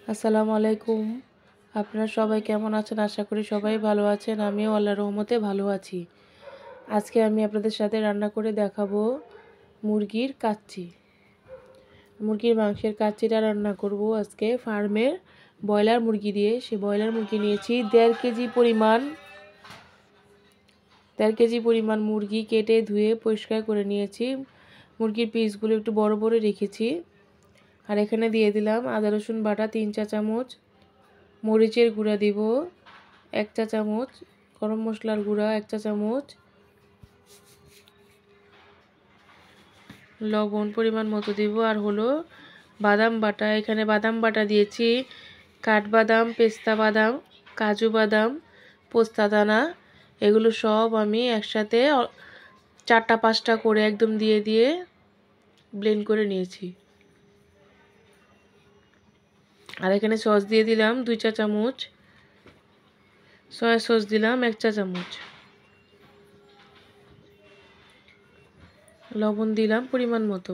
আসসালামু আলাইকুম। আপনারা সবাই কেমন আছেন? আশা করি সবাই ভালো আছেন। আমিও আল্লাহর রহমতে ভালো আছি। আজকে আমি আপনাদের সাথে রান্না করে দেখাবো মুরগির কাচ্চি। মুরগির মাংসের কাচ্চিটা রান্না করব আজকে ফার্মের ব্রয়লার মুরগি দিয়ে। সেই ব্রয়লার মুরগি নিয়েছি 1.5 কেজি পরিমাণ মুরগি কেটে ধুয়ে পরিষ্কার করে নিয়েছি। মুরগির পিসগুলো একটু বড় বড় রেখেছি। আর এখানে দিয়ে দিলাম আদা রসুন বাটা 3 চা চামচ, মরিচের গুঁড়া দিব 1 চা চামচ, গরম মশলার গুঁড়া 1 চা চামচ, লবণ পরিমাণ মতো দিব। আর হলো বাদাম বাটা। এখানে বাদাম বাটা দিয়েছি কাঠবাদাম, পেস্তা বাদাম, কাজু বাদাম, পোস্তা দানা। এগুলো সব আমি একসাথে 4টা-5টা করে একদম দিয়ে ব্লেন্ড করে নিয়েছি। আর এখানে সস দিয়ে দিলাম 2 চা চামচ, সয়া সস দিলাম 1 চা চামচ, লবণ দিলাম পরিমাণ মতো।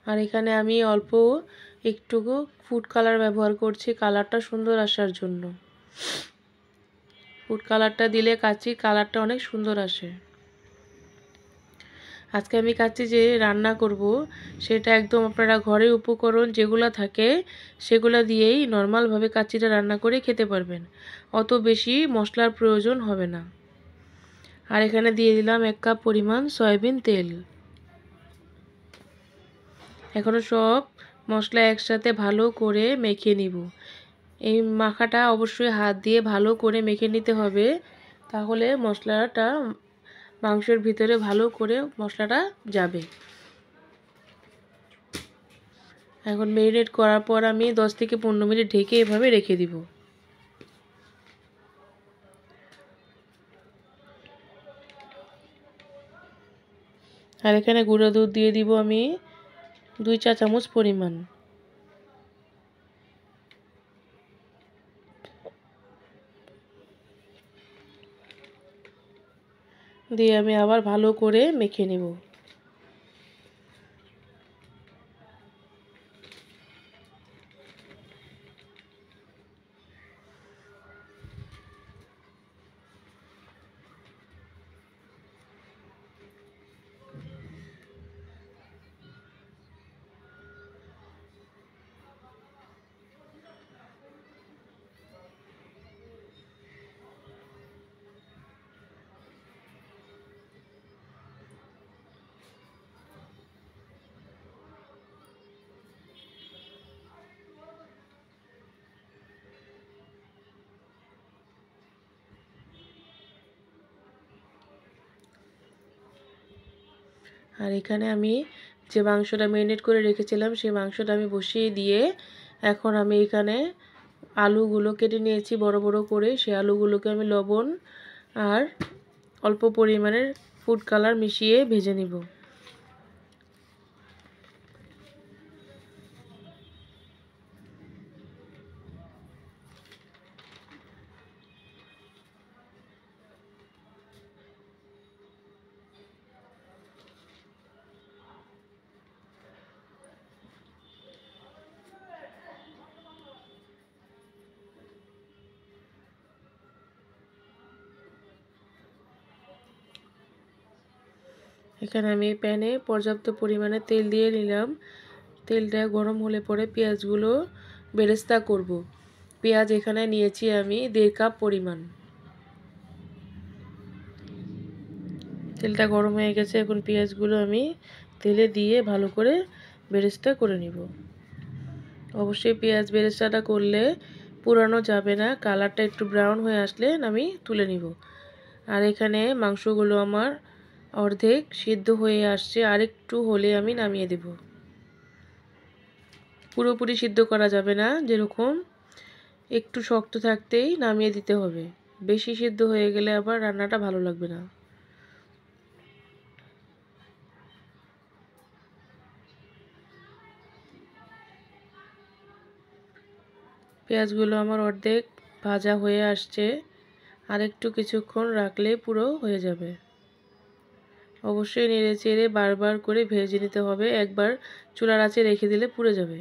আর এখানে আমি অল্প একটু ফুড কালার ব্যবহার করছি, কালারটা সুন্দর আসার জন্য। ফুড কালারটা দিলে কাচ্চির কালারটা অনেক সুন্দর আসে। আজকে আমি কাচ্চি যে রান্না করব সেটা একদম আপনারা ঘরে উপকরণ যেগুলো থাকে সেগুলো দিয়েই নর্মালভাবে কাচ্চিটা রান্না করে খেতে পারবেন। অত বেশি মশলার প্রয়োজন হবে না। আর এখানে দিয়ে দিলাম 1 কাপ পরিমাণ সয়াবিন তেল। এখনও সব মশলা একসাথে ভালো করে মেখে নিব। এই মাখাটা অবশ্যই হাত দিয়ে ভালো করে মেখে নিতে হবে, তাহলে মশলাটা মাংসের ভিতরে ভালো করে মশলাটা যাবে। এখন ম্যারিনেট করার পর আমি 10 থেকে 15 মিনিট ঢেকে এভাবে রেখে দিব। আর এখানে গুঁড়ো দুধ দিয়ে দিব আমি 2 চা চামচ পরিমাণ। দিয়ে আমি আবার ভালো করে মেখে নেব। আর এখানে আমি যে মাংসটা ম্যারিনেট করে রেখেছিলাম সেই মাংসটা আমি বসিয়ে দিয়ে এখন আমি এখানে আলুগুলো কেটে নিয়েছি বড় বড় করে। সেই আলুগুলোকে আমি লবণ আর অল্প পরিমাণের ফুড কালার মিশিয়ে ভেজে নিব। এখানে আমি প্যানে পর্যাপ্ত পরিমাণে তেল দিয়ে নিলাম। তেলটা গরম হলে পরে পেঁয়াজগুলো বেরেস্তা করব। পেঁয়াজ এখানে নিয়েছি আমি 1.5 কাপ পরিমাণ। তেলটা গরম হয়ে গেছে, এখন পেঁয়াজগুলো আমি তেলে দিয়ে ভালো করে বেরেস্তা করে নিব। অবশ্যই পেঁয়াজ বেরেস্তাটা করলে পুরানো যাবে না, কালারটা একটু ব্রাউন হয়ে আসলে আমি তুলে নিব। আর এখানে মাংসগুলো আমার অর্ধেক সিদ্ধ হয়ে আসছে, আরেকটু হলে আমি নামিয়ে দেব। পুরোপুরি সিদ্ধ করা যাবে না, যেরকম একটু শক্ত থাকতেই নামিয়ে দিতে হবে। বেশি সিদ্ধ হয়ে গেলে আবার রান্নাটা ভালো লাগবে না। পেঁয়াজগুলো আমার অর্ধেক ভাজা হয়ে আসছে, আর একটু কিছুক্ষণ রাখলে পুরো হয়ে যাবে। অবশ্যই নেড়ে চেড়ে বারবার করে ভেজে নিতে হবে, একবার চুলার আঁচে রেখে দিলে পুড়ে যাবে।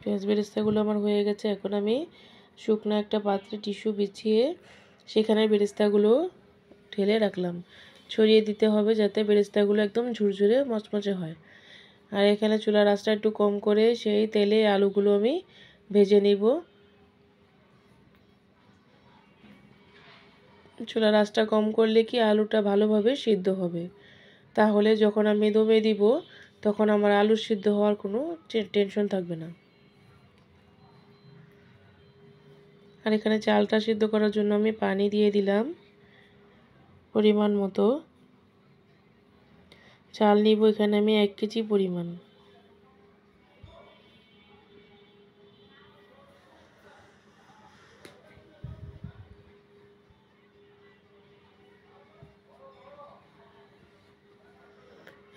পেঁয়াজ বেরেস্তাগুলো আমার হয়ে গেছে। এখন আমি শুকনো একটা পাত্রে টিস্যু বিছিয়ে সেখানে বেরেস্তাগুলো ঢেলে রাখলাম। ছড়িয়ে দিতে হবে যাতে বেরেস্তাগুলো একদম ঝুরঝুরে মচমচে হয়। আর এখানে চুলার আঁচটা একটু কম করে সেই তেলে আলুগুলো আমি ভেজে নিব। চুলার আঁচটা কম করলে কি আলুটা ভালোভাবে সিদ্ধ হবে, তাহলে যখন আমি দমে দিব তখন আমার আলু সিদ্ধ হওয়ার কোনো টেনশন থাকবে না। আর এখানে চালটা সিদ্ধ করার জন্য আমি পানি দিয়ে দিলাম পরিমাণ মতো। চাল নিব এখানে আমি 1 কেজি পরিমাণ।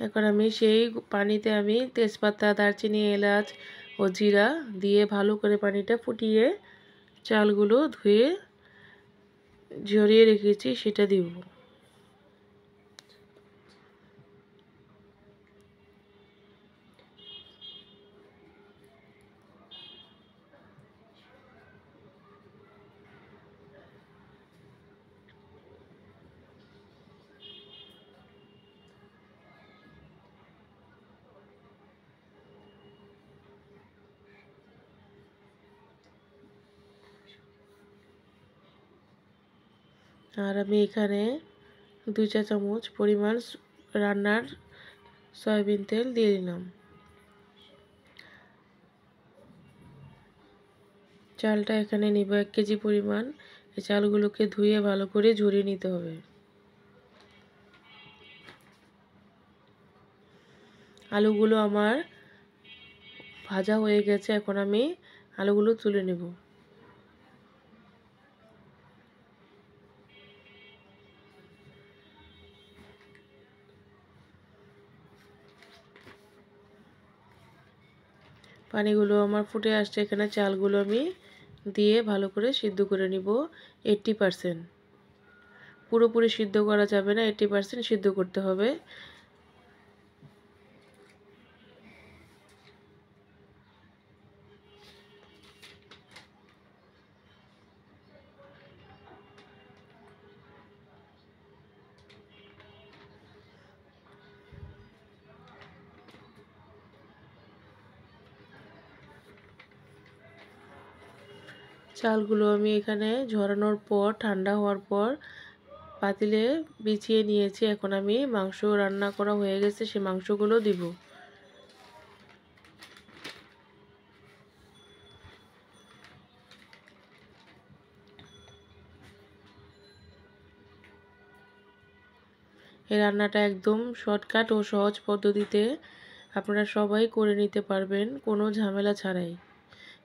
এখন আমি সেই পানিতে আমি তেজপাতা, দারচিনি, এলাচ ও জিরা দিয়ে ভালো করে পানিটা ফুটিয়ে চালগুলো ধুয়ে ঝরিয়ে রেখেছি সেটা দিব। আর আমি এখানে 2 চা চামচ পরিমাণ রান্নার সয়াবিন তেল দিয়ে দিলাম। চালটা এখানে নিব 1 কেজি পরিমাণ। এই চালগুলোকে ধুয়ে ভালো করে ঝরিয়ে নিতে হবে। আলুগুলো আমার ভাজা হয়ে গেছে, এখন আমি আলুগুলো তুলে নেব। পানিগুলো আমার ফুটে আসছে, এখানে চালগুলো আমি দিয়ে ভালো করে সিদ্ধ করে নিব 80%। পুরোপুরি সিদ্ধ করা যাবে না, 80% সিদ্ধ করতে হবে। চালগুলো আমি এখানে ঝরানোর পর ঠান্ডা হওয়ার পর পাতিলে বিছিয়ে নিয়েছি। এখন আমি মাংস রান্না করা হয়ে গেছে, সেই মাংসগুলো দিব। এই রান্নাটা একদম শর্টকাট ও সহজ পদ্ধতিতে আপনারা সবাই করে নিতে পারবেন, কোনো ঝামেলা ছাড়াই।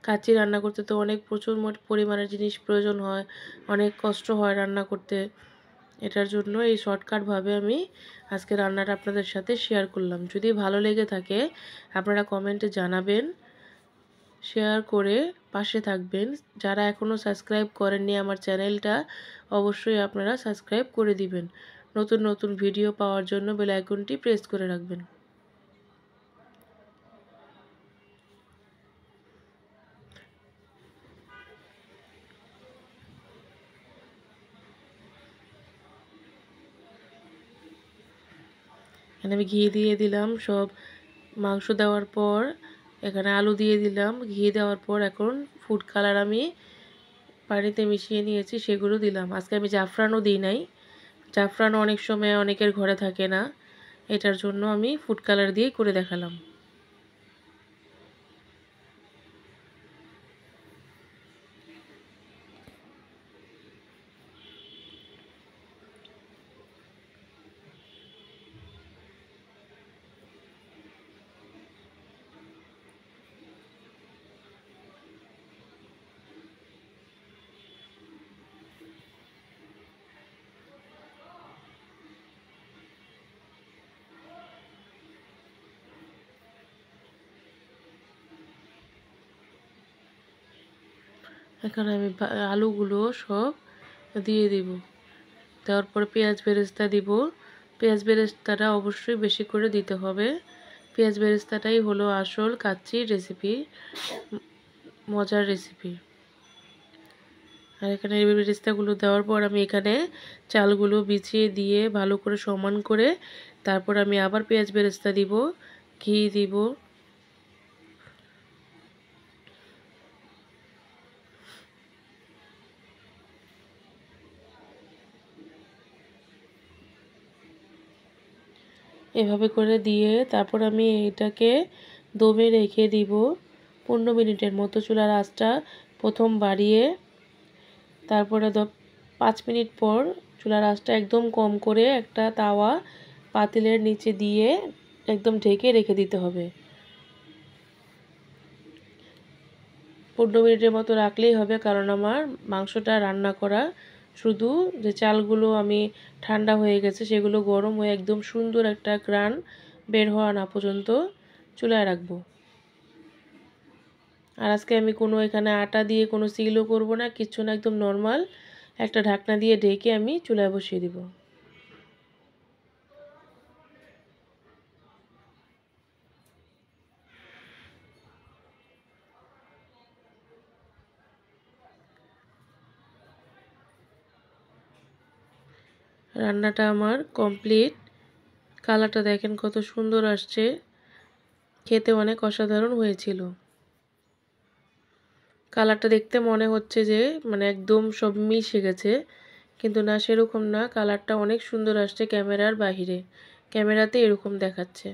কাচ্চি রান্না করতে তো প্রচুর পরিমাণের জিনিস প্রয়োজন হয়, অনেক কষ্ট হয় রান্না করতে। এটার জন্য এই শর্টকাটভাবে আমি আজকে রান্নাটা আপনাদের সাথে শেয়ার করলাম। যদি ভালো লেগে থাকে আপনারা কমেন্টে জানাবেন, শেয়ার করে পাশে থাকবেন। যারা এখনও সাবস্ক্রাইব করেননি আমার চ্যানেলটা, অবশ্যই আপনারা সাবস্ক্রাইব করে দিবেন। নতুন নতুন ভিডিও পাওয়ার জন্য বেল আইকনটি প্রেস করে রাখবেন। এখানে আমি ঘি দিয়ে দিলাম সব মাংস দেওয়ার পর, এখানে আলু দিয়ে দিলাম। ঘি দেওয়ার পর এখন ফুড কালার আমি পানিতে মিশিয়ে নিয়েছি, সেগুলো দিলাম। আজকে আমি জাফরানও দিই নাই, জাফরান অনেক সময় অনেকের ঘরে থাকে না, এটার জন্য আমি ফুড কালার দিয়েই করে দেখালাম। এখানে আমি আলুগুলো সব দিয়ে দিব। দেওয়ার পরে পেঁয়াজ বেরেস্তা দিব। পেঁয়াজ বেরেস্তাটা অবশ্যই বেশি করে দিতে হবে। পেঁয়াজ বেরেস্তাটাই হলো আসল কাচ্চির রেসিপি, মজার রেসিপি। আর এখানে এই বেরেস্তাগুলো দেওয়ার পর আমি এখানে চালগুলো বিছিয়ে দিয়ে ভালো করে সমান করে তারপর আমি আবার পেঁয়াজ বেরেস্তা দিব, ঘি দিব। এভাবে করে দিয়ে তারপর আমি এটাকে দমে রেখে দিব 15 মিনিটের মতো। চুলার আঁচটা প্রথম বাড়িয়ে তারপরে 5 মিনিট পর চুলার আঁচটা একদম কম করে একটা তাওয়া পাতিলের নিচে দিয়ে একদম ঢেকে রেখে দিতে হবে। 15 মিনিটের মতো রাখলেই হবে, কারণ আমার মাংসটা রান্না করা। শুধু যে চালগুলো আমি ঠান্ডা হয়ে গেছে সেগুলো গরম হয়ে একদম সুন্দর একটা ঘ্রাণ বের হওয়া না পর্যন্ত চুলায় রাখবো। আর আজকে আমি কোনো এখানে আটা দিয়ে কোনো সিলও করব না, কিচ্ছু না, একদম নর্মাল একটা ঢাকনা দিয়ে ঢেকে আমি চুলায় বসিয়ে দিব। রান্নাটা আমার কমপ্লিট। কালারটা দেখেন কত সুন্দর আসছে, খেতে অনেক অসাধারণ হয়েছিল। কালারটা দেখতে মনে হচ্ছে যে মানে একদম সব মিশে গেছে, কিন্তু না, সেরকম না। কালারটা অনেক সুন্দর আসছে ক্যামেরার বাহিরে, ক্যামেরাতে এরকম দেখাচ্ছে।